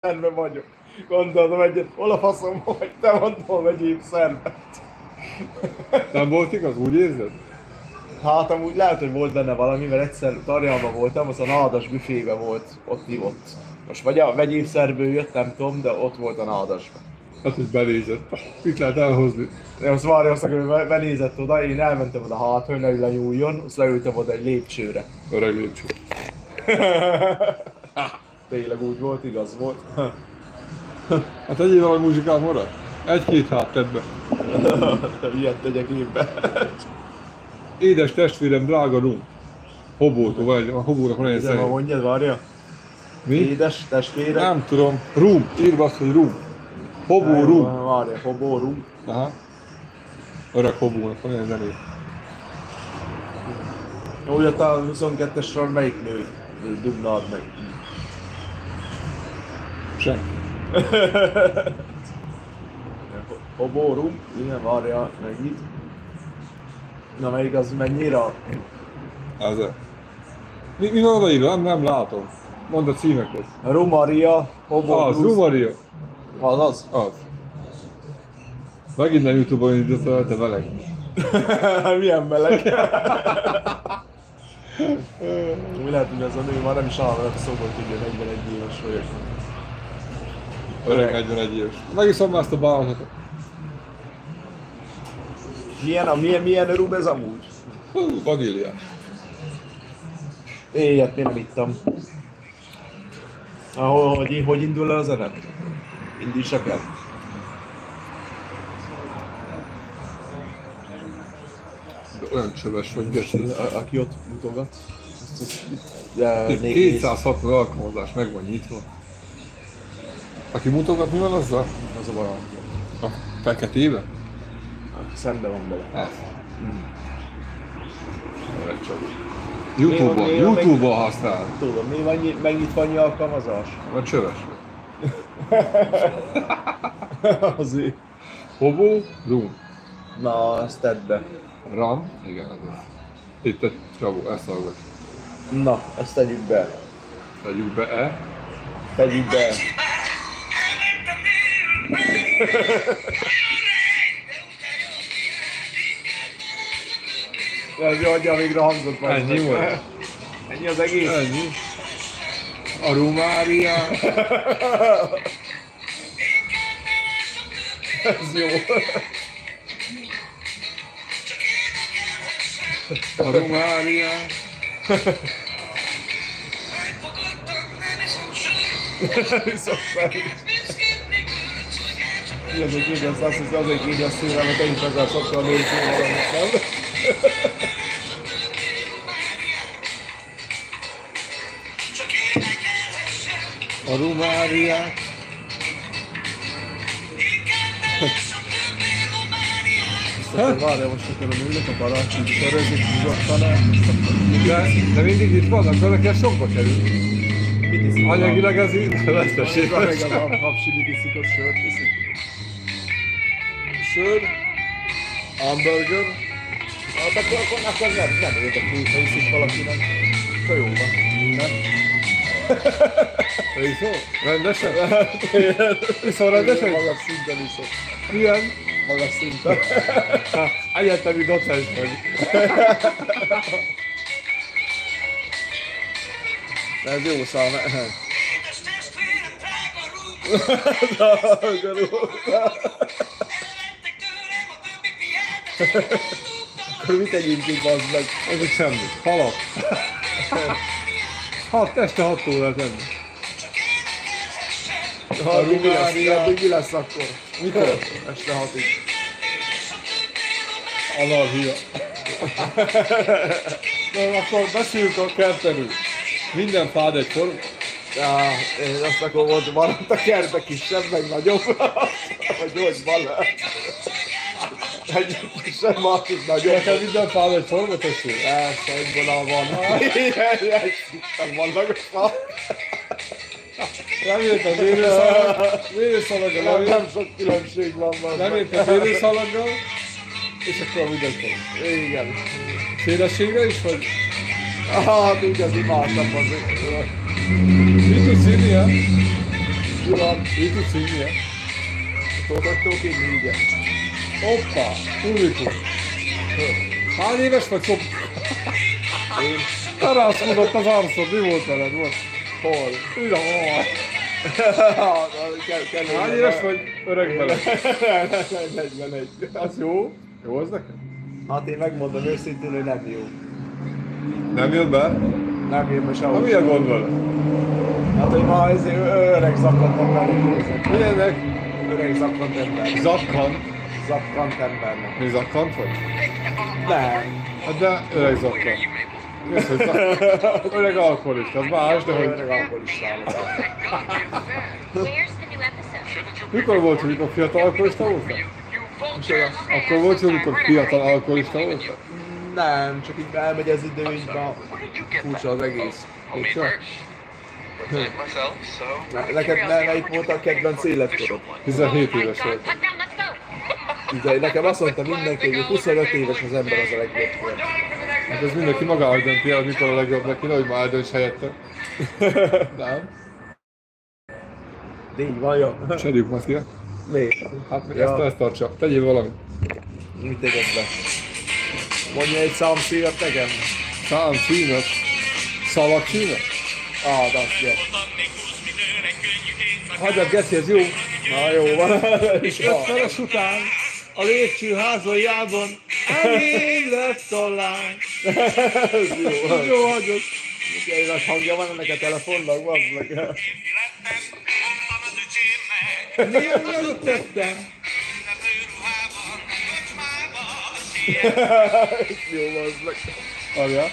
szerve vagyok. Gondoltam egyet, hol a faszom vagy, te mondom egyéb szervet. Nem volt igaz, úgy érzed? Hát amúgy lehet, hogy volt benne valami, mert egyszer Tarjánban voltam, az a nádas büfébe volt, ott ivott. Most vagy a vegyévszerből jött, nem tudom, de ott volt a nádasban. Hát, hogy benézett. Mit lehet elhozni? De azt várja, azt hogy benézett oda, én elmentem oda hát, hogy ne lenyúljon, azt leültem oda egy lépcsőre. Öreg lépcső. Tényleg úgy volt, igaz volt. Hát egyéb valami muzsikát marad? Egy-két hát tedd be. Ilyet tegyek én be. Édes testvérem, drága rum. Hobótól vagy, a hobónak van egy Ez ma szerint. mondjad, várja. Mi? Édes testvére. Nem tudom. Rum. Írva azt, hogy rum. Hobó rum. Várja, hobó rum. Aha. Öreg hobónak van egy zené. Úgy a 22-es sor melyik nő dugnád meg? Senki. Hobó rum. Igen, várja, megint. Na melyik az mennyire? Ez a... Mi van odaírva? Nem látom. Mondd a címeket. Rumaria, Hobó Az, Blues. Rumaria. Az. Az. Megint nem YouTube-on indított el, te meleg. Milyen meleg. Mi lehet, hogy ez a nő már nem is állva, a szóval tudja, 41 éves vagyok. Öreg 41 éves. Megiszom már ezt a bánatot. Milyen rum ez amúgy? Vaníliás. Éjjel én nem ittam. Hogy indul le a zene? Indítsak el. De olyan csöves vagy, geci. Aki ott mutogat. 260 alkalmazás meg van nyitva. Aki mutogat, mi van azzal? Az a baj. A feketébe? Szembe van bele. Ez. YouTube-on használ. Tudom, megnyitva annyi alkalmazás? Vagy csöves. Azért. Hobó, rum. Na, ezt tedd be. Ram, igen, ez az. Itt egy csavó, ezt hallgat. Na, ezt tegyük be. Tegyük be E. Tegyük be. Ez jó, adja végre hangzott már. Ennyi volt? Ennyi az egész? Ennyi. A Rumária. Ez jó. A Rumária. Viszont mi az, hogy így azt hiszem, azért így a szívem, mert én is azzal szoktam nőni valamit, nem? A Rumária. Várja, most akarom ülök a barátom, sörözik, nyugodtan. De mindig itt vannak, de neked sokba kerül. Mit iszik? Anyagilag ez így veszteség. Még az a hapsi mit iszik, ott sört iszik. Sör, hamburger. Hát akkor nem érdekel, ha iszik valakinek. Akkor jó van, nem? Te iszol? Rendesen? Iszol rendesen? Magas szinten iszok. Milyen? Magas szinten. Egyetemi docens vagy. De ez jó szám. Akkor mit tegyünk itt, bazd meg? Ezek semmi. Halak. Este 6 órát tenni. Mi lesz akkor? Mikor? Este 6-ig. Anarchia. De akkor beszéljünk a kertenül. Minden fád egyforma. Ja, én azt akkor volt, maradt a kertek kisebb, meg nagyobb. Vagy hogy van. Egy kisebb, másik nagyobb. Neked minden fád egyforma, tessék? Persze, egy vonal van. Ilyen szinten vannak a fa. Nem érted vérőszalaggal, Nem sok különbség van. nem érted vérőszalaggal, és akkor a minden fog. Igen. Szélességre is, vagy? Hát így az imásabb azért. Mit tudsz írni, ha? Mi van? Így tudsz hívni, ja? Tudhattok inni, igen. Hoppá, publikum. Hány éves vagy, szop? Én? Elászkodott az arcod, mi volt veled most? Hol? Ide, hol? Hány éves vagy? Öreg veled. 41. Az jó? Jó az neked? Hát én megmondom őszintén, hogy nem jó. Nem jött be? Nem jön be Na sehol. mi a gond vele? Hát, hogy ma ez öreg zakkant embernek nézek. Milyennek? Öreg zakkant ember. Zakkant? Zakkant embernek. Mi zakkant vagy? Nem. Hát de öreg zakkant. Mi az, hogy zakkant? Öreg alkoholista, az más, de hogy... Öreg alkoholistának. Where's the new episode? Mikor volt, hogy mikor fiatal alkoholista voltál? Akkor volt, hogy mikor fiatal alkoholista voltál? Nem, csak így elmegy az idő, így ma furcsa az egész. Furcsa? Neked melyik volt a kedvenc életkorod? 17 éves volt. Put down, let's go! Nekem azt mondta mindenki, hogy 25 éves az ember az a legjobb volt. Hát ez mindenki magának dönti el, mikor a legjobb neki, hogy már eldönts helyette. Nem? De így van, jó. Cserjük majd ki. Miért? Hát Ja. ezt tartsa. Tegyél valamit. Mit teged be? Mondja egy számszívet nekem. Szám címet. Szalak címet. De azt jó. Hagyjad, Geci, ez jó. Na jó van. És 50-es után a lépcsőházajában enyém lett a lány. Ez jó. Jó, hagyod. Egy nagy hangja van ennek a telefonnak, bazd meg. Milyen nagyot tettem? Jó, bazd meg. Várjál.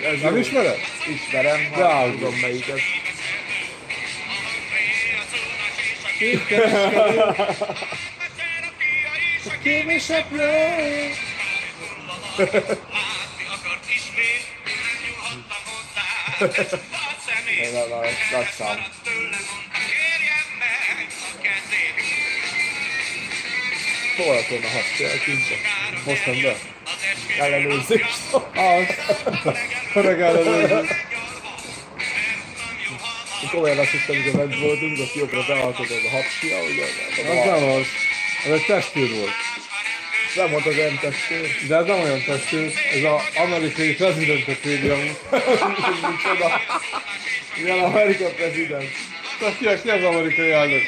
Ez Nem jó. ismered? Ismerem, De ha áldom. tudom melyik ez. Két kereskedő. A kéméseplő. Nagy szám. Hol a tonna használ kincse? Hoztam be. Ellenőrzést. Az. Öreg ellenőrzés. Komolyan azt hittem, hogy bent voltunk, ott jobbra beáltod az a hapsia, ugye? Az nem az. Ez egy testőr volt. Nem volt az M-testőr. De ez nem olyan testőr. Ez az amerikai prezidentet védi amúgy. Micsoda. Milyen Amerika prezident? Tehát ki az amerikai elnök?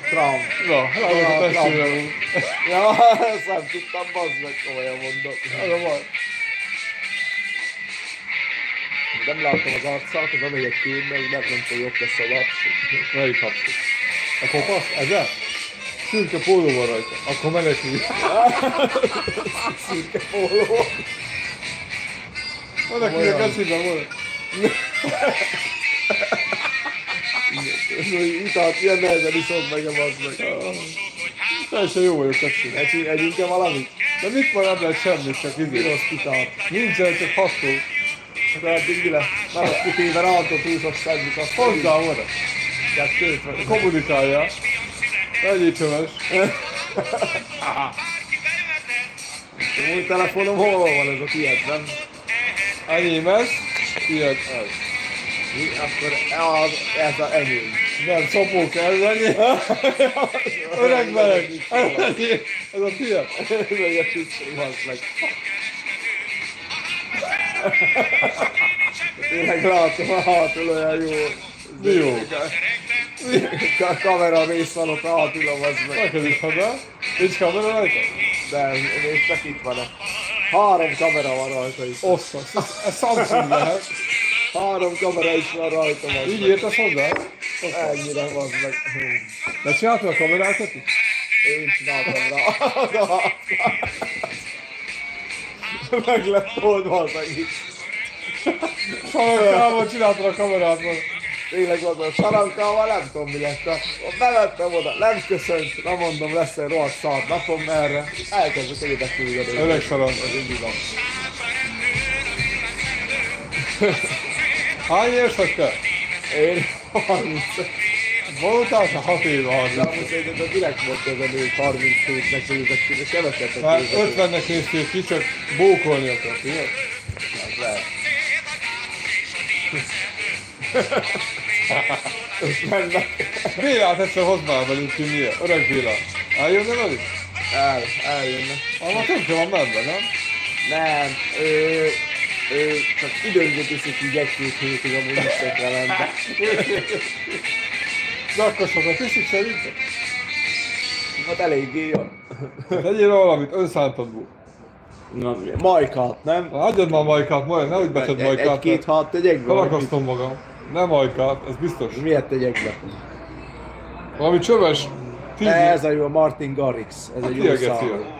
Trump. Na, az a testőr amúgy. Ja, ezt nem tudtam, bazd meg, komolyan mondom. Az a baj. Nem láttam az arcát, az amelyik képbe, hogy nem tudom, jobb lesz a laps. Melyik hapszik? A kopasz? Ezen? Szürke póló van rajta. Akkor menekülj. Szürke póló. Menekülj a keciben, van. Italt, ilyen nehezen iszod meg a bazd meg. Teljesen jó vagyok keciben. Együnk-e valamit? De mit van, nem lehet semmit, csak izé. Piros italt. Nincsen, csak hasztó. De eddig mi lesz? Maradt kitéve rántott úszos szedjük azt. Hozzá oda. Kettőt vagy. Kommunikáljál. Legyél csöves. A új telefonom hol van ez a tiéd, nem? Enyém ez. Ilyet ez. Mi? Akkor ez a enyém. Nem, szopó kell lenni. Öreg meleg. Ez a tiéd. Meg a csücsöm, bazd meg. Tényleg látom, a hátul olyan jó. Mi jó? A kamera rész van ott a hátulom, az meg. Neked is haza. Nincs kamera rajta? De még csak itt van. 3 kamera van rajta is. Ossza. Ez Samsung lehet. 3 kamera is van rajta. bazd Így meg. értesz hozzá? Ennyire van meg. De csináltad a kamerákat is? Én csináltam rá. Meg lett oldva az egész. Szalankával csináltad a kamerát van. Tényleg az a sarankával nem tudom mi lett. Bevettem oda, nem köszönt, nem mondom, lesz egy rohadt szart napom merre. Elkezdek érdeklődni. Öreg sarank. Az így van. Hány éves vagy te? Én 30. Voltál se 6 éve 30. De amúgy szerintem direkt volt ez a nők 37-nek nézek ki, de kevesebbet Már nézek ki. 50-nek néztél ki, csak bókolni akart, ugye? Az lehet. És mennek. Bélát egyszer hozd már velünk ki, milyen? Öreg Béla. Eljönne velünk? Eljönnek. Ma tönkre van menve, nem? Nem, csak időnként iszik így egy-két hétig amúgy is tökre lenne. De akkor sokat iszik szerintem? Hát eléggé jön. Tegyél valamit, önszántadból. Na, majkát, nem? Hagyjad már Majkát, majd nehogy betedd Majkát. Egy-két hat tegyek be. Felakasztom magam. Nem Majkát, ez biztos. Miért tegyek be? Valami csöves. Ez a jó, a Martin Garrix. Ez egy jó Kiegeci. szám.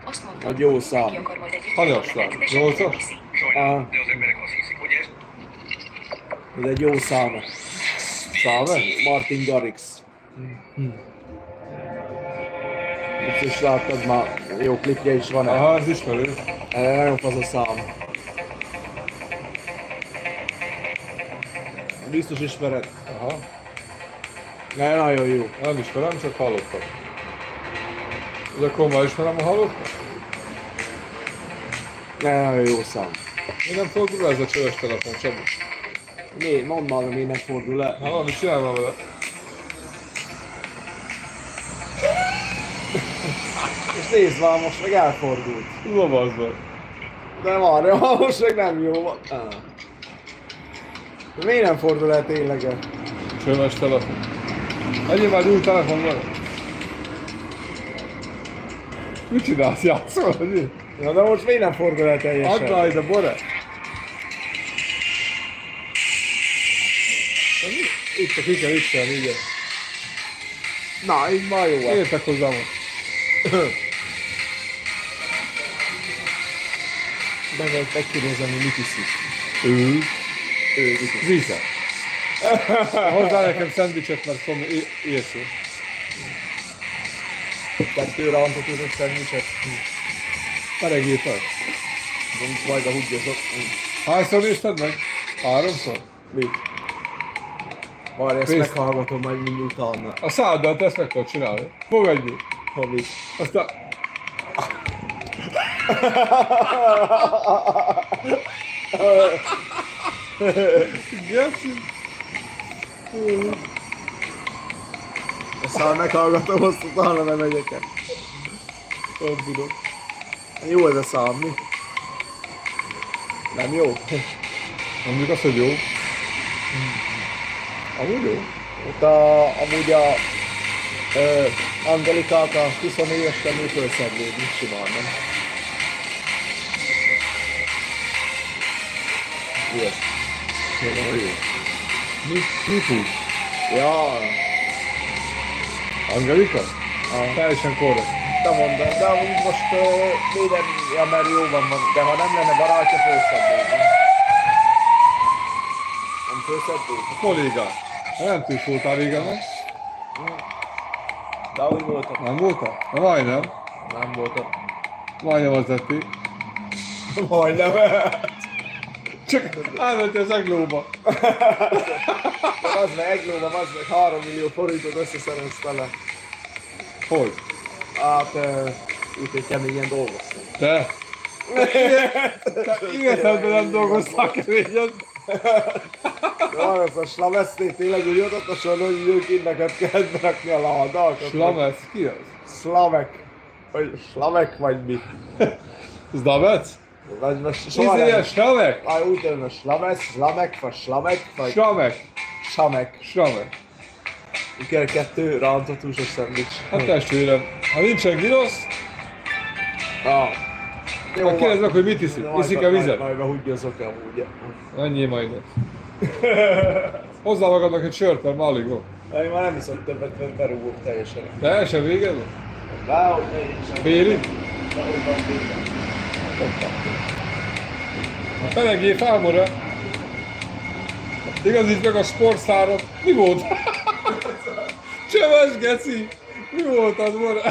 Azt mondta, Egy jó szám. neki akar majd egy Hanyaslán. Nyolcas? Ah, ez egy jó szám. Száme? Martin Garrix. Biztos láttad már, jó klipje is van. Aha, ez ismerő. Nagyon fasz a szám. Biztos ismered. Aha. Nagyon jó. Nem ismerem, csak hallottam. És akkor már ismerem a hallottam? Nagyon jó szám. Én nem fordul ez a csöves telefon, Csabi. Miért? Mondd már, miért nem fordul el. Hát valamit csinálj már vele. És nézd már, most meg elfordult. Lovazd meg. De várja, most meg nem jó van. De miért nem fordul el tényleg? Csöves telefon. Egyéb már új telefon van. Mit csinálsz? Játszol? Na de most miért nem fordul el Add teljesen? már ide, Bore! Itt csak ki kell üsselni, igen. Na, így már jó van. Értek hozzá most. Megkérdezem, hogy mit iszik. Ő Mit iszik. Zíze. Hozzá nekem szendvicset, mert Tomi észő. 2 rantot tudok szendvicset. Peregjél fel. Majd a húgyozok. Hányszor nézted meg? 3-szor? Mit? Várj, ezt Pénzt. meghallgatom majd mind utána. A száddal te ezt meg tudod csinálni. Fogadjél. Hogy Aztán... Geci. Ezt meghallgatom, azt utána nem megyek el. Tudom. Jó ez a szám, mi? Nem jó? Mondjuk azt, hogy jó. Amúgy jó. Ott amúgy a Angelikák a 20 évesen még fölszedlődni simán, nem? Mi ez? Mi fúj? Ja, Angelika? Ah. Teljesen korrekt. te mondod, de amúgy most minden, ja, mert jó van, de ha nem lenne barátja, fölszedlődni. Nem fölszedlődni? A kollégák. Nem tűz voltál régen, nem? De ahogy voltam. Nem voltál? Na majdnem. Nem voltam. Majdnem az lettél. Majdnem. Csak elmentél az eglóba. Az meg Eglóba, az meg 3 millió forintot összeszerezsz vele. Hogy? Hát, úgyhogy keményen dolgoztam. Te? Te életedben nem dolgoztál keményen. De van ez a slamesznél tényleg úgy adott a sorra, hogy ők neked kellett berakni a ládákat. Slamec? Ki az? Slamek. Vagy slamek vagy mi. Zdavec? Vagy most soha Izé, nem. slamek? Úgy tudom, a slamesz, slamek, vagy slamek, vagy Slamek. samek. Slamek. Kell 2 rántott húsos szendvics. Hát testvérem, ha nincsen girosz, Jó, akkor kérdezd meg, hogy mit iszik. Iszik-e vizet? Majd húgyozok amúgy. Annyi majd. Hozzá magadnak egy sört, mert már alig van. Én már nem iszok többet, mert berúgok teljesen. Teljesen véged van? Dehogy ne Félig? Dehogy van vége. A Peregjé felmora. Igazítsd meg a sportszárat. Mi volt? Csöves geci! Mi volt az, Mora?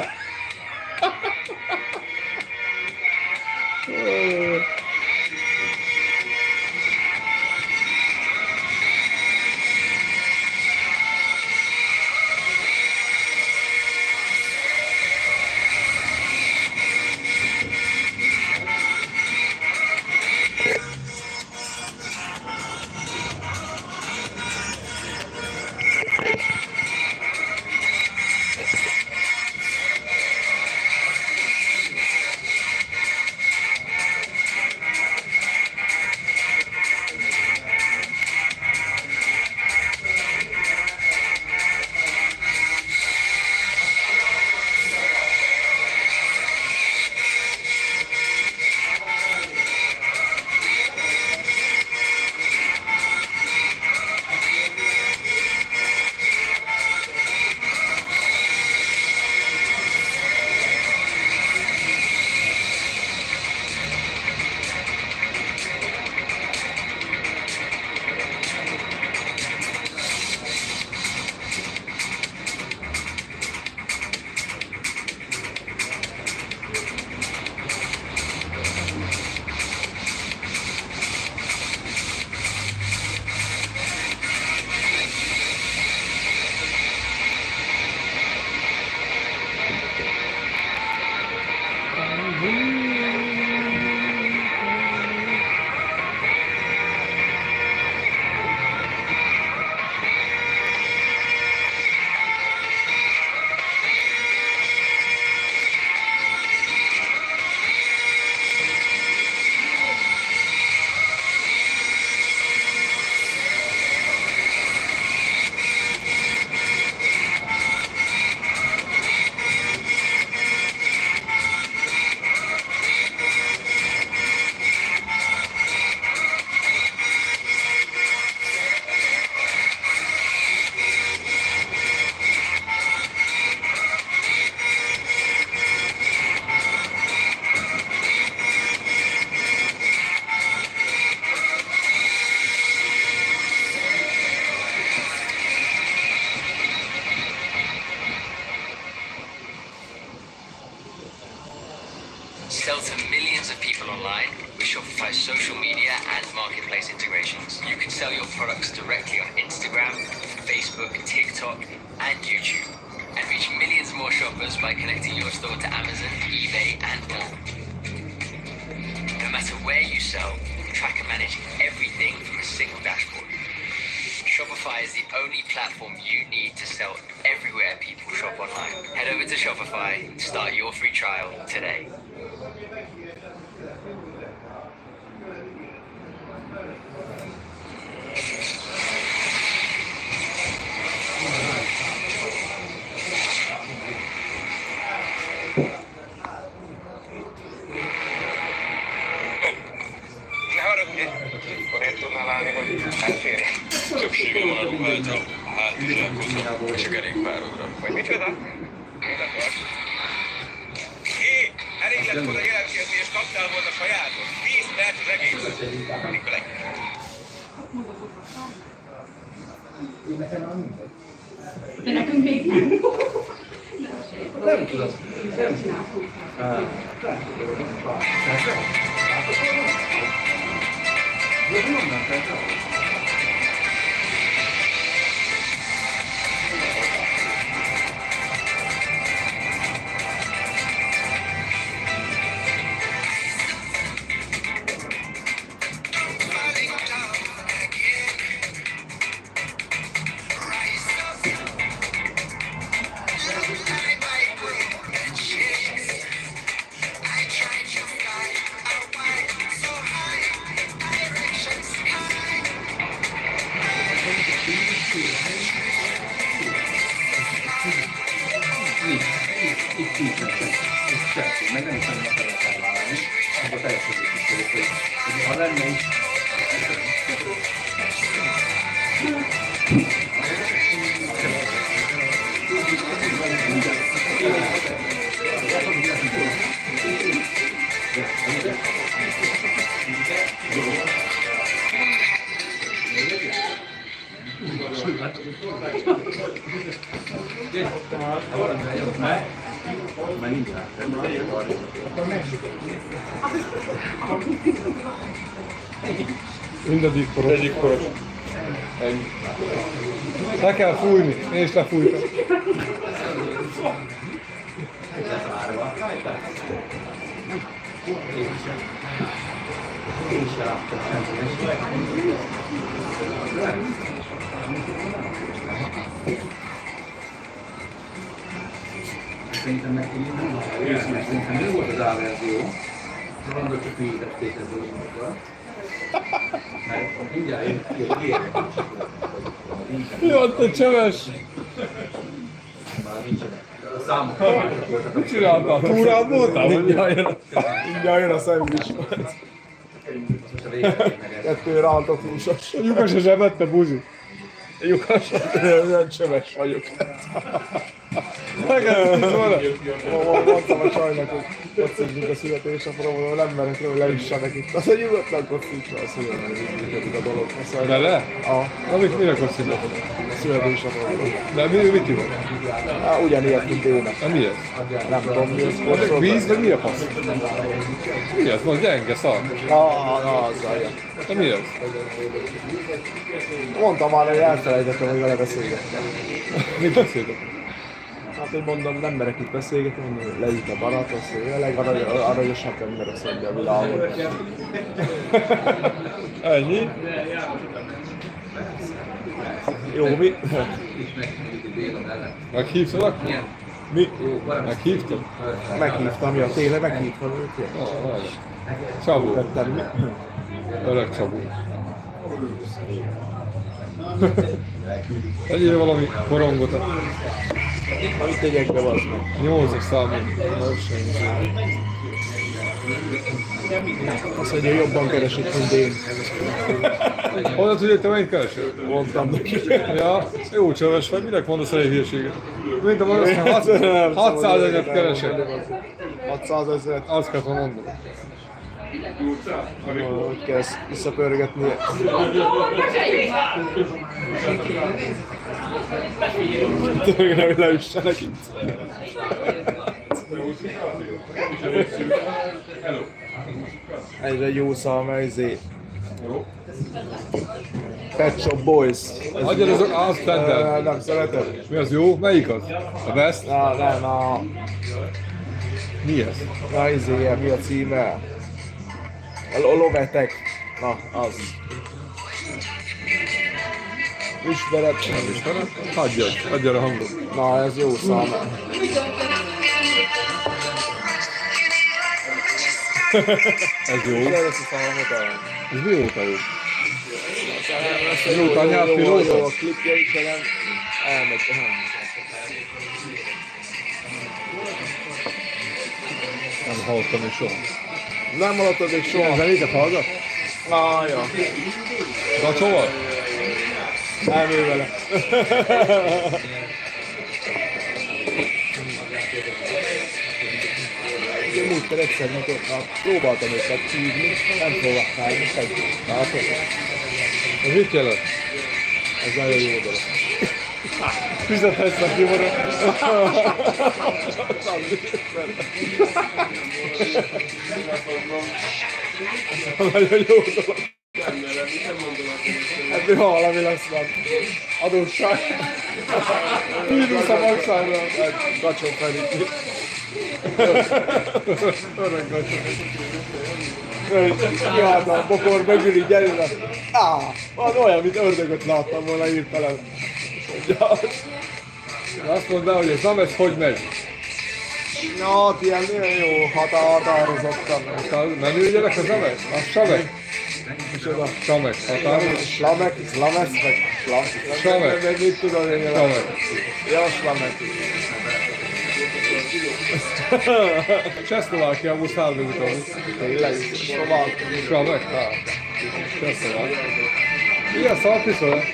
sell online with Shopify's social media and marketplace integrations. You can sell your products directly on Instagram, Facebook, TikTok, and YouTube, and reach millions more shoppers by connecting your store to Amazon, eBay, and more. No matter where you sell, track and manage everything from a single dashboard. Shopify is the only platform you need to sell everywhere people shop online. Head over to Shopify, start your free trial today. Többsége van a ruháta, a hátizsákhoz és a kerékpárokra. Vagy micsoda? Hé, elég lett volna jelentkezni és kaptál volna sajátot. 10 perc az egész. Mikor legyen? De nekünk még nem. Nem tudom. Meg nem is nagyon akarok elvállalni, akkor teljesen biztos, hogy ha lenne is... Már nincs rá. Mindegyik koros. Egyik koros. Ennyi. Le kell fújni, én is lefújtam. Szerintem nem volt az A-verzió, de van, hogy csak hűítették ezt dolgokat. Mert mindjárt jön ki, hogy ilyen. Jó, te csöves! Már nincsenek. A számok. Mit csináltál? Túrán voltál? Mindjárt jön a szendvics. Kettő rántott húsos. A lyukas a zsebette, buzi. Lyukas, nem csöves vagyok. Megettem volna. Mondtam a csajnak, hogy kocintjuk a születésnapról, nem merek rá, hogy leüssenek itt. Az, hogy nyugodtan kocintva a születésnapról a dolog. Bele? A Na, mire kocintok? születésnapról. De mit hívod? Hát ugyanilyet, mint én. Na mi ez? Nem tudom, mi ez. Víz, vagy mi a fasz? Mi ez? Most gyenge szar. Az olyan. De mi ez? Mondtam már, hogy elfelejtettem, hogy vele beszélgettem. Mit beszéltek? Hát, hogy mondom, nem merek itt beszélgetni, hogy leült a barát, azt mondja, a legaranyosabb ember a szedje a világon. Ennyi? Jó, mi? Meghívtalak? Mi? Meghívtad? Meghívtam, ja, tényleg meghívtam őt. Csabó. Tettem, mi? Öreg Csabó. Egyél valami korongot. Amit tegyek be, bazd meg. 8-as számon. Azt mondja, jobban keresik, mint én. Honnan tudja, hogy te mennyit keresel? Mondtam neki. Ja, jó csöves vagy, minek mondasz egy hülyeséget? Mint a mondasz, 600 ezeret keresel. 600 000. Azt kell mondani. Hogy kell ezt visszapörgetni. Tényleg, hogy leüssenek itt. Egyre jó szalma, izé. Pet Shop Boys. Adjad azok, azt tedd. Nem szereted? Mi az jó? Melyik az? A Best? Nem, Mi ez? izé, mi a címe? A Lovetek. Na, az. Ismered? Nem ismerem? Adjad a hangot. Na, ez jó szalma. Ez jó. Ez a szalma, Ez mióta jó? Jó, anyád pilóta? jó, a klipje is, de nem elmegy. Nem hallottam még soha. Nem hallottad még soha? Zenéket hallgat? Ja. Gacsóval? Elmél vele. Ugye múltkor egyszer próbáltam őket hívni, nem fogadtál, és egy. Látod? Ez mit jelent? Ez nagyon jó dolog. Fizethetsz neki oda. Nagyon jó dolog. Ebből valami lesz van. Adósság. Hívjuk a magságra. Gacsó felé. Öreg gacsó. Kiállt a bokor mögül így előre. Van olyan, mint ördögöt láttam volna hirtelen. Azt mondd el, hogy ez nem, ez hogy megy? Na, ilyen nagyon jó határozottan. Menő gyerek az nem ez? A Samek? Micsoda? Samek, határozott? Slamek, Slamesz, meg Slamek. Meg mit tudom én jelent? Samek. Ja, Slamek. Csehszlovákia muszárvezik ahhoz. Tényleg, Slovák. Samek? Csehszlovák. Igen, szalt iszol?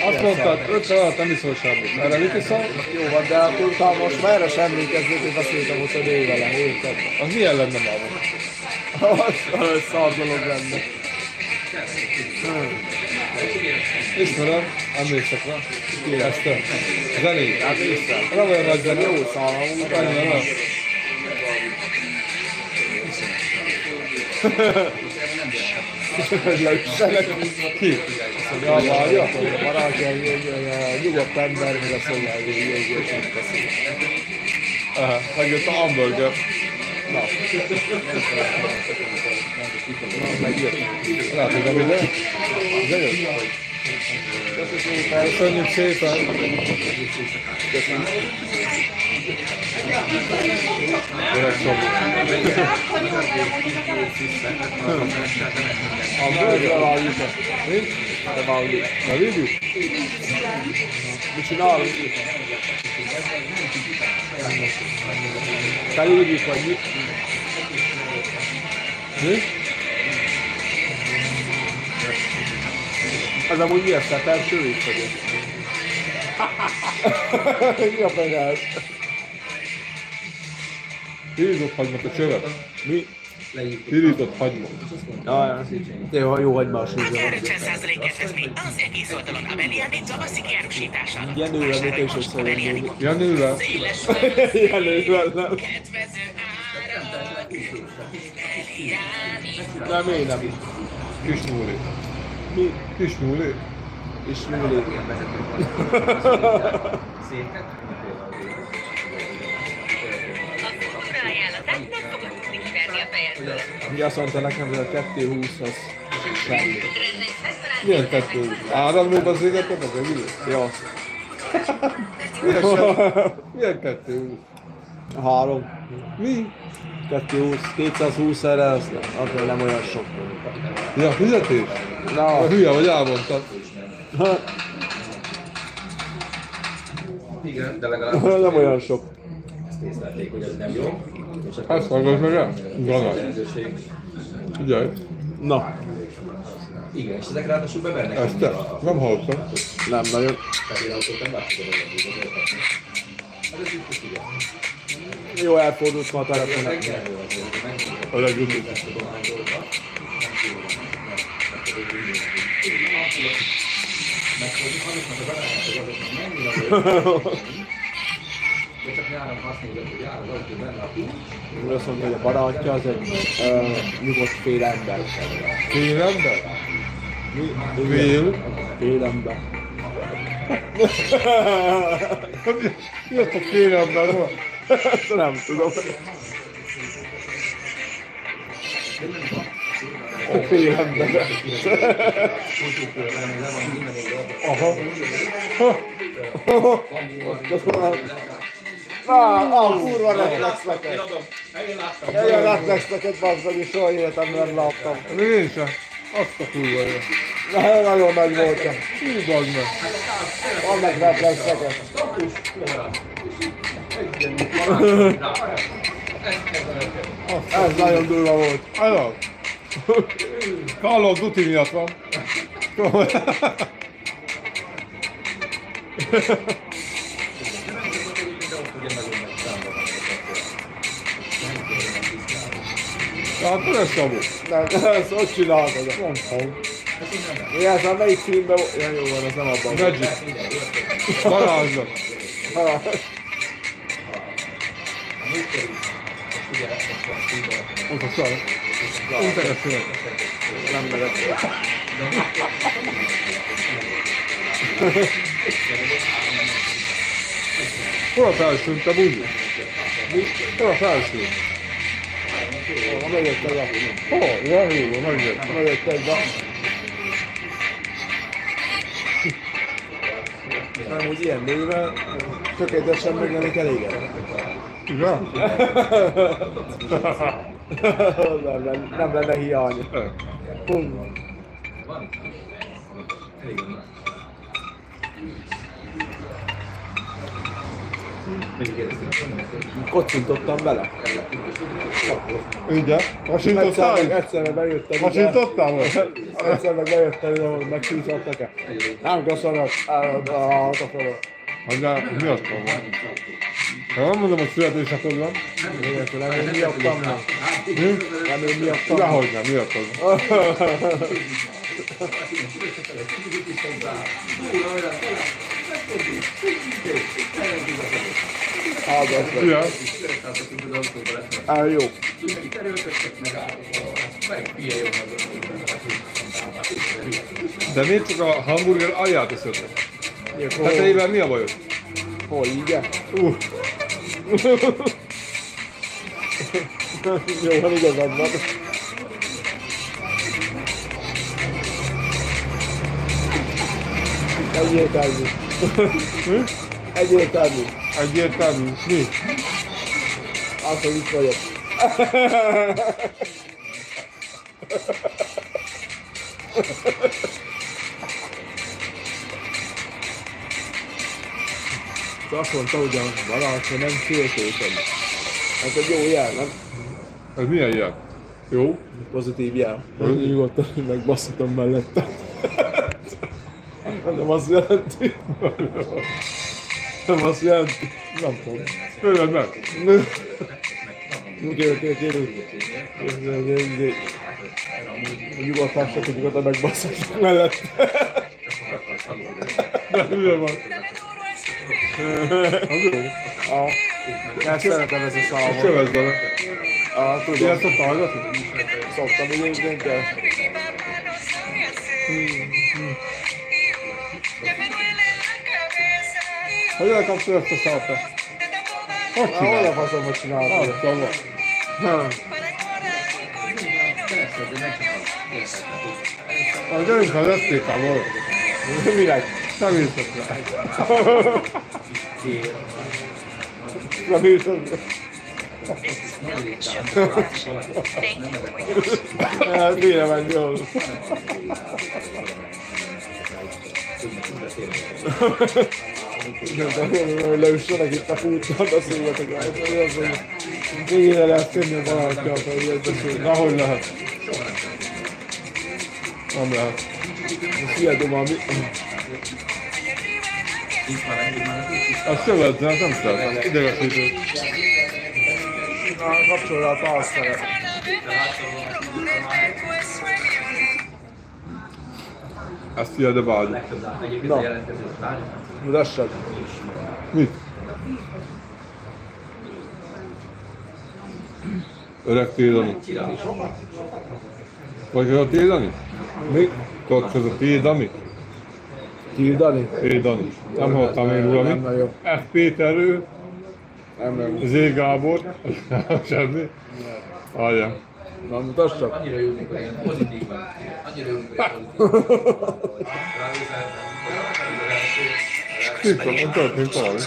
Azt mondtad, 50 alatt nem iszol semmit. Erre mit iszol? Jó van, de akkor utána most már erre sem emlékezni, hogy beszéltem ott a nő vele, érted? Az milyen lenne már most? Az szar dolog lenne. Ismerem, emlékszek rá. Éreztem. Zenét. Hát észre. Nem olyan nagy zene. Jó szalma, úgy Annyira nem. leüssenek. Ki? Ja, várja, a barátja, egy nyugodt ember, mire szolgál, hogy beszél. Aha, megjött a hamburger. Na. Megjött. Látod, ami ide? Ide jött? Köszönjük szépen! Öreg Csabi. Hamburger vágjuk. Mi? De vágjuk. Na vigyük? Mit csinálunk? Felírjuk, vagy mit? Mi? Ez amúgy mi a szetel csőjük vagyok. Mi a fenyás? Pirított hagymát a csövet. Mi? Pirított hagymát. Jó hagymás húzom. 50% kedvezmény az egész oldalon Amelia még tavaszi kiárusítása. Jenővel mit is összejönni. Jenővel? Jenővel nem. Kedvező árak. Nem, én nem. Kis Núli. Mi? Kis Núli. És Núli. Ajánlatát nem fogod tudni kiverni a fejedből. Ugye azt mondta nekem, hogy a 220 az semmi. Milyen kettő? Áramló beszélgettek az egész? Ja. Milyen kettő? 3. Mi? 220, 220 erre, az nem olyan sok. Ja, fizetés? Na. Hülye vagy, elmondtad. Igen, de legalább Nem olyan sok. észlelték, hogy ez nem jó. Ezt hallgass meg el? Ganaj. Figyelj. Na. Igen, és ezek ráadásul bevernek. Ezt te? Nem hallottam. Nem nagyon. Autót nem látszol, Jó, elfordult ma a telefonet. Öreg Judit. De csak nyáron azt mondod, hogy jár az autó benne a kulcs. Azt mondta, hogy a barátja az egy nyugodt fél ember. Félember? Fél? Fél ember. Mi az a félember van? Nem tudom. A fél ember. Aha. Kurva reflexeket. Ilyen reflexeket bazdani, és soha életemben nem láttam. Én sem. Azt a kurva jó. Nagyon nagy voltam. Hú, bazd meg. Vannak reflexeket. Ez nagyon durva volt. Állat. Call of Duty miatt van. Hát nem Szabó. Nem, ezt ott csináltad. Nem tudom. Igen, szóval melyik filmben volt? Ja, jó van, az nem abban. Magic. Varázslat. Ott a szar. Interesting. Nem megyek. Hol a felső, te buzi? Hol a felső? A mögött egy Hol? Ja, jó, megjöttem. a mögött egy nem úgy ilyen nővel tökéletesen megjelenik elégedett. Igen? Nem lenne hiány. Pum. Kocintottam vele. Ugye? Vasintottál? Egyszerre bejöttem. Vasintottál vagy? Egyszer meg bejöttem, hogy megszűzhattak-e. Nem köszönök. A felől. Hát de miatt van? Nem mondom, hogy születésnapod van. Nem én miattam nem. Nem én miattam. Dehogy nem, miattad van. Áldott. Igen. Jó. De miért csak a hamburger alját eszed? Tetejében mi a bajod? Hol így? Jó, van igazad van. Egyértelmű. Egyértelmű. Egyértelmű. Mi? Azt, hogy itt vagyok. Azt mondta, hogy a Balázs, nem féltésen. Ez egy jó jel, nem? Ez milyen jel? Jó? Pozitív jel. Nyugodtan megbaszhatom mellette. Nem azt jelenti. Nem azt jelenti. Nem tudom. Fölöd meg. Kérlek. Nyugodtan se tudjuk oda megbaszhatom mellette. De hülye van. Ezt szeretem ez a számot. Kövesd bele. Tudom. Ilyet szokta hallgatni? Szoktam egyébként, de... Hogy elkapszol ezt a szállat? Hogy Hol csinál? a faszomba csinálod? Ah, szóval. A gyerünk az STK-ból. Minek? Nem írtak rá. Nem írtad. Hát mire menj jól. Leüssenek itt a fútban, beszélgetek rá. Végére lehet tenni a barátját, hogy ilyet beszélni. Ahogy lehet. Nem lehet. Most hihetem, ami... Azt szöved, de nem szeret. Idegesítő. Kapcsolja a talszeret. Ezt figyeld a vágyat. Na, mutassad. Mit? Öreg Tédani. Vagy az a Tédani? Mi? Tudod, ez a Tédani? Tildani? Tédani. Nem hallottam én róla, Nem mi? nagyon. F. Péterről, Nem. Z. Gábor, semmi. Halljam. Na, mutasd csak. Annyira jó, mikor ilyen pozitív van. Annyira jó, mikor ilyen pozitív. TikTokon történt valami.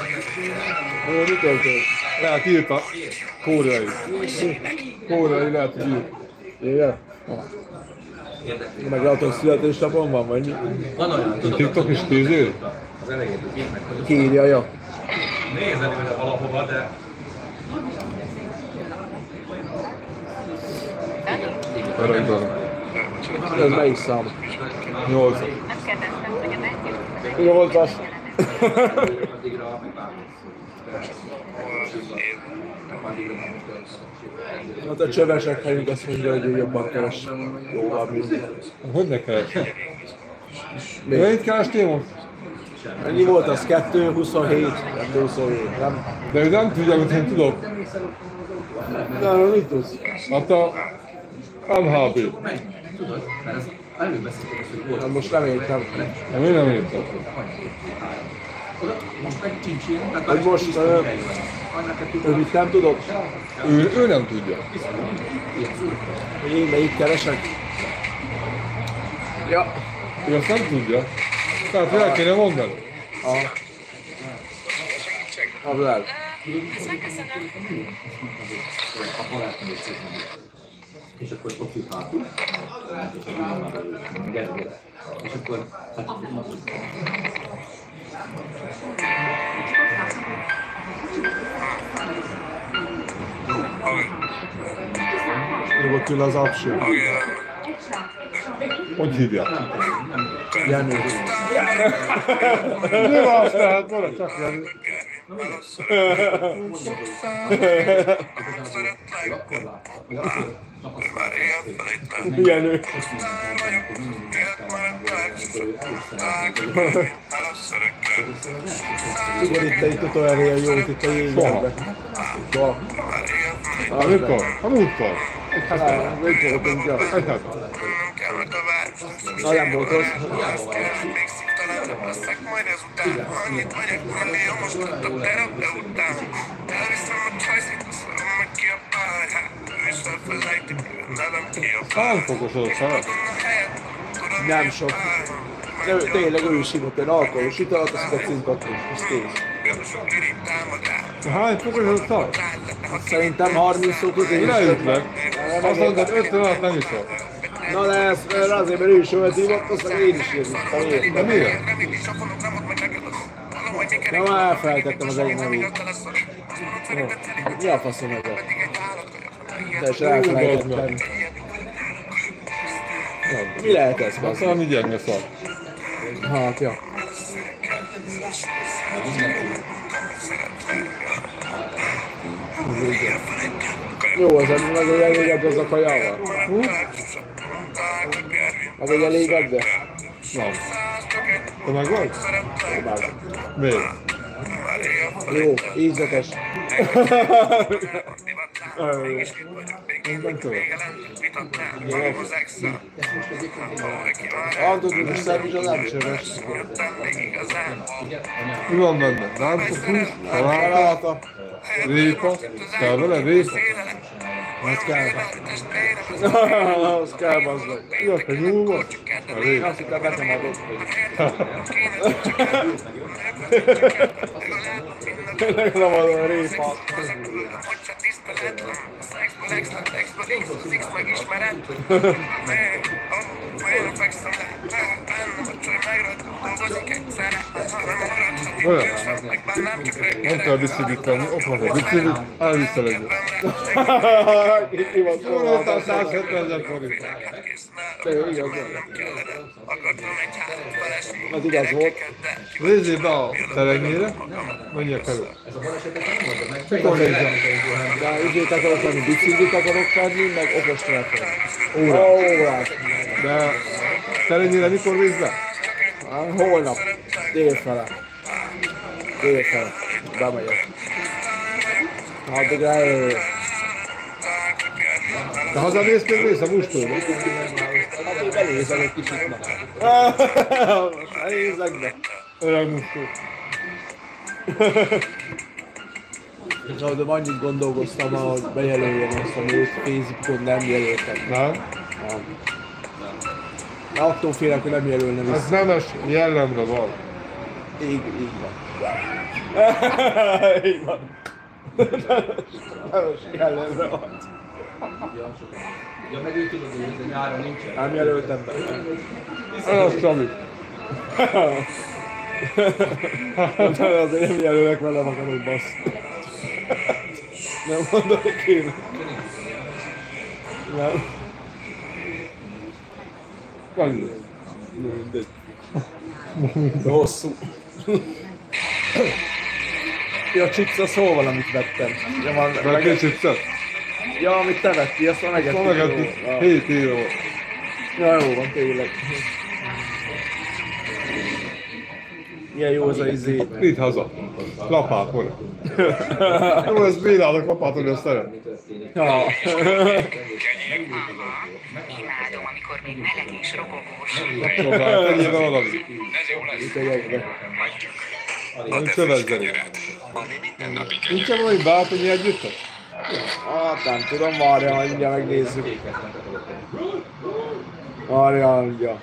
Mi történt? Lehet írta. Kóreai. Kóreai lehet, hogy írt. Igen? Meg lehet, hogy születésnapon van, vagy mi? Van olyan, tudod, TikTok is 10 év? az elején a képnek, hogy Kiírja, ja. nézni vele valahova, de Öreg Dani. Ez melyik szám? 8. Jó, az. addigra Hát a csövesek helyünk azt mondja, hogy ő jobban keres. Jóval mint. Hogy ne keresni? Mennyit kerestél most? Ennyi volt az? 2,27? 2,27, nem? De ő nem tudja, amit én tudok. Nem, mit tudsz? Hát a MHB. tudod, mert ez előbeszéltük azt, hogy volt. Hát most nem értem. Nem, én nem értem. Oda, most meg csincsin, tehát Hogy most ő mit nem tudod? Ő nem tudja. Hogy én melyik keresek? Ja. Ő azt nem tudja. Tehát el kéne mondani. A Vlad. és akkor ott jut hátul, és akkor Nyugodt ül az apső. Hogy hívják? Jenő. Mi van, tehát van, csak Jenő. Jenő. Tudod, itt utoljára ilyen jót itt a jégjelben. Soha. Amikor? A múltkor. Mikor voltunk, ja. Na, nem volt az. Majd ezután annyit megyek menni, ha most adtam terapja után. Elviszem a csajszit, azt meg ki a pályát. Ő is elfelejtik, nevem ki a Hány fokos az a Nem sok. De tényleg ő is hívott egy alkoholos italat, azt a cintatni. Ez kész. Hány fokos az a szar? Szerintem 30 fokot én is Leütlek. Azt mondtad, 50 alatt nem iszol. Na de ez azért, mert ő is olyat hívott, aztán én is hívottam. De miért? Na már elfelejtettem az egyik nevét. Mi a faszom ez? De is elfelejtettem. Mi lehet ez? Azt valami gyenge szar. Hát, ja. Jó, az meg hogy eléged az a kajával. Meg hogy eléged, de? Nem. Te meg vagy? Meg. Miért? Jó, ízletes. Nem tudom. Antod, hogy szerviz az nem csöves. Mi van benne? Rántokús, saláta, Saláta. répa. Kell vele répa? Az kell. Az kell, bazd meg. Mi a kenyúlva? A répa. Azt hittem, nekem adott. Nem adom a répa. Olyan. Nem kell biciklit venni, ott van a biciklit, elviszel egyet. Ki van Gondoltál 170 000 forint. De jó, igaz volt. Az igaz volt. Nézzél be a terenyére, mennyire kerül. Mikor nézzem? De üzét akarok venni, biciklit akarok venni, meg okos telefon. Órát. De terenyére mikor mész be? Holnap. Délfele. Délfele. Bemegyek. Addigra eljövök. De hazamész, még mész a mustól. Hát én benézem egy kicsit ma. Nézzek be. Olyan mustól. De annyit gondolkoztam, hogy bejelöljem ezt a nőt, Facebookon nem jelöltem. Nem? Nem. De attól félek, hogy nem jelölnem Ez vissza. nemes jellemre van. Így van. Így van. Nemes jellemre van. Ja, meg ő tudod, hogy nyáron nincsen. Nem jelöltem be. Ez az Csabi. De azért nem jelölök vele magam, hogy bassz. Nem mondok én. Nem. Annyi. Mindegy. Hosszú. Ja, chips, az hol van, amit vettem? Ja, van, Mert kicsit ja, amit te vettél, azt már megettük. Szóval megettük. 7 éve volt. Ja, jó van, tényleg. Milyen jó az a izé. Vidd haza. Lapától. Jó, ez bírálok lapától, hogy azt szeret. Ja. Imádom, amikor még meleg és robogós. Kapcsolvál, tegyél be valami. Itt egy egybe. Hogy csövezzeni. Nincsen valami bátony együttet? Hát nem tudom, várja, mindjárt megnézzük. Várja, mindjárt.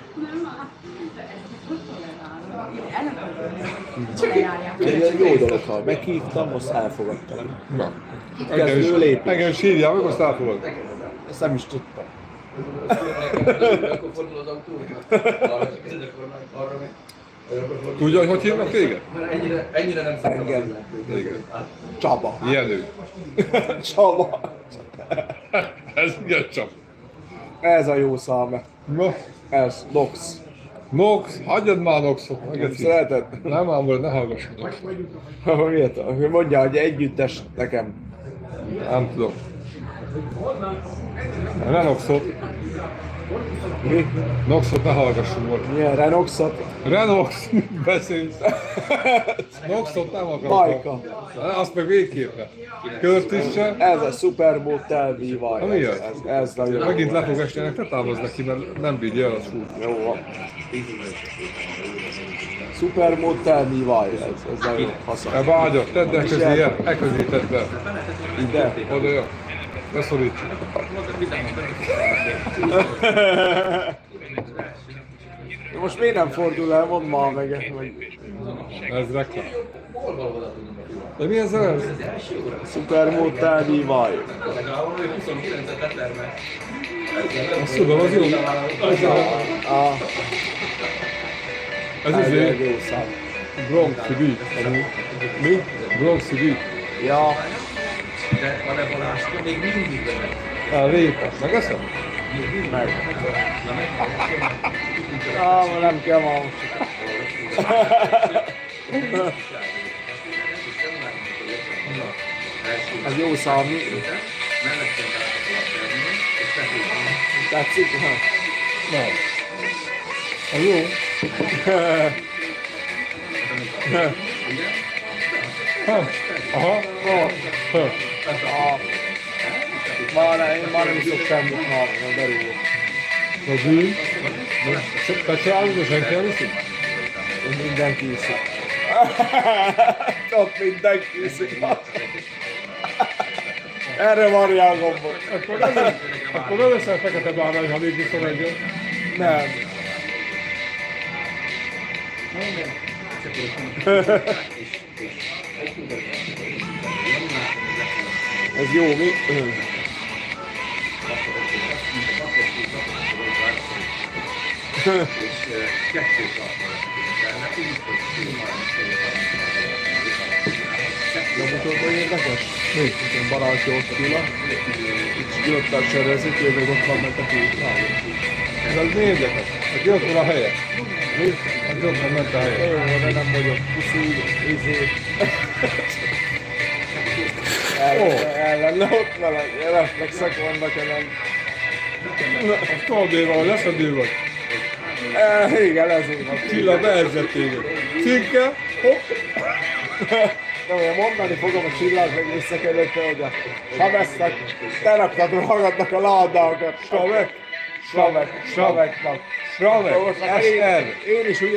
Egy jó dolog, ha meghívtam, most elfogadtam. Na. Kezdő lépés. Engem is hívjál, meg azt elfogad. Ezt nem is tudtam. Akkor fordul az autóra. Arra meg. Tudja, hogy hívnak téged? Ennyire nem Engem. Igen. Csaba. Jenő. Csaba. Ez igen csak. Ez a jó szám. No. Ez, Nox. Nox, hagyjad már Noxot. Nem szereted? Nem ám, ne hallgass Nox. Miért? Mondja, hogy együttes nekem. Nem tudom. Ne Noxot. Mi? Noxot ne hallgassunk most. Milyen Renoxot? Renox, beszélsz. Noxot nem akarok. Majka. Azt meg végképpen. Curtis-sel. Ez a Supermotel V-Vaj. Na mi az? Ez nagyon Megint jó. le fog esni, ennek ne távozz neki, mert nem bírja el a súlyt. Jó van. Supermotel V-Vaj. Ez nagyon hasznos. Ebbe ágyat, tedd el közé, közé tedd be. Ide? Oda jön. Ne szoríts. Most miért nem fordul el? Mondd már meg. Ez reklám. De mi ez az? Supermotel V-Vaj. Azt tudom, az jó. Ez izé. Jó szám. Bronxi Beat. Mi? Bronxi Beat. Ja. De van-e Balázs? Még mindig benne. A répa. Megeszem? Meg. Nem kell ma most. Ez jó szám. Tetszik? Nem. Ez jó. Aha. Én már nem iszok semmit, már berúgok. A bűn. Te csinálod, de senki nem iszik? Mindenki iszik. Ott mindenki iszik. Erre varja a gombot. Akkor nem leszel fekete bánány, ha még viszol engem. Nem. Ez jó, mi? Legutóbb érdekes? Mi? Baráti Attila. Itt jöttel serrezik, ő még ott van meg a kétnál. Ez mi érdekes? Aki ott van a helye. Mi? Aki ott van ment a helye. Jó, de nem vagyok puszi, izé. Ellen, ott vele, reflexek vannak ellen. A Taldéval, a leszedő vagy. Igen, ezért van. Csilla beerzett téged. Cinke, hopp. Nem olyan mondani fogom a csillag összekerülőkre, hogy a Savesnek te raktad magadnak a ládákat. Savek, Saveknak, Savek, Eszter. Én is úgy